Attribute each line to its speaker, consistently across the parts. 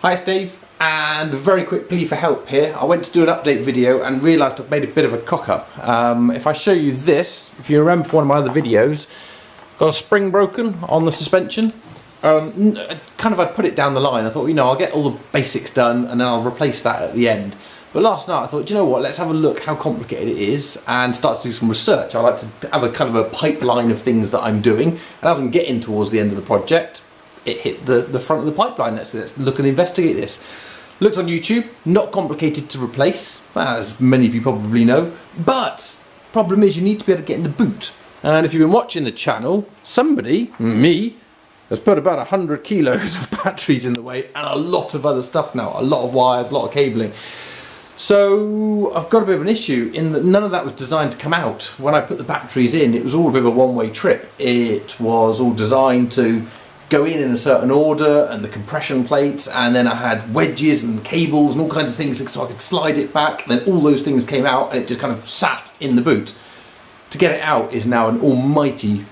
Speaker 1: Hi, it's Dave, and a very quick plea for help here. I went to do an update video and realised I've made a bit of a cock-up. If I show you this, if you remember from one of my other videos, got a spring broken on the suspension. I'd put it down the line. I thought, I'll get all the basics done and then I'll replace that at the end. But last night I thought, do you know what, let's have a look how complicated it is and start to do some research. I like to have a kind of a pipeline of things that I'm doing, and as I'm getting towards the end of the project, it hit the front of the pipeline. Let's look and investigate this. Looked on YouTube, not complicated to replace, as many of you probably know, but problem is you need to be able to get in the boot. And if you've been watching the channel, somebody, me, has put about 100 kilos of batteries in the way and a lot of other stuff now, a lot of wires, a lot of cabling. So I've got a bit of an issue in that none of that was designed to come out. When I put the batteries in, it was all a bit of a one-way trip. It was all designed to go in a certain order, and the compression plates, and then I had wedges and cables and all kinds of things so I could slide it back, and then all those things came out and it just kind of sat in the boot. To get it out is now an almighty,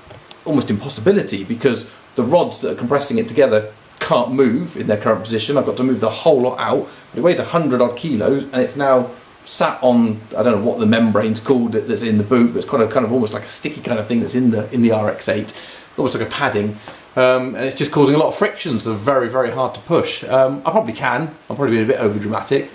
Speaker 1: almost impossibility, because the rods that are compressing it together can't move in their current position. I've got to move the whole lot out. It weighs 100 odd kilos and it's now sat on, I don't know what the membrane's called that's in the boot, but it's kind of almost like a sticky kind of thing that's in the RX8, almost like a padding. And it's just causing a lot of friction, so very, very hard to push. I probably can, I'm probably being a bit over dramatic,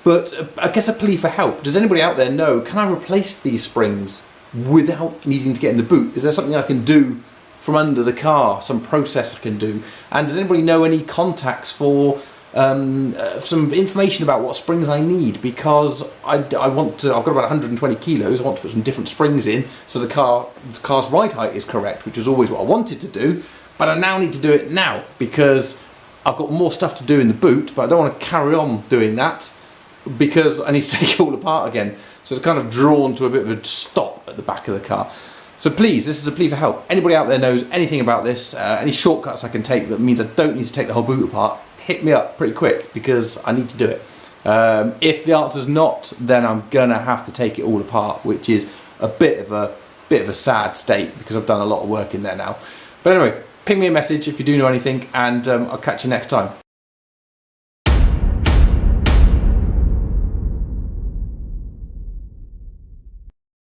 Speaker 1: but I guess a plea for help. Does anybody out there know, can I replace these springs without needing to get in the boot? Is there something I can do from under the car, some process I can do? And does anybody know any contacts for some information about what springs I need? Because I've got about 120 kilos, I want to put some different springs in so the car's ride height is correct, which is always what I wanted to do. But I now need to do it now because I've got more stuff to do in the boot, but I don't want to carry on doing that because I need to take it all apart again. So it's kind of drawn to a bit of a stop at the back of the car. So please, this is a plea for help. Anybody out there knows anything about this, any shortcuts I can take that means I don't need to take the whole boot apart, hit me up pretty quick because I need to do it. If the answer's not, then I'm gonna have to take it all apart, which is a bit of a sad state because I've done a lot of work in there now. But anyway, ping me a message if you do know anything, and I'll catch you next time.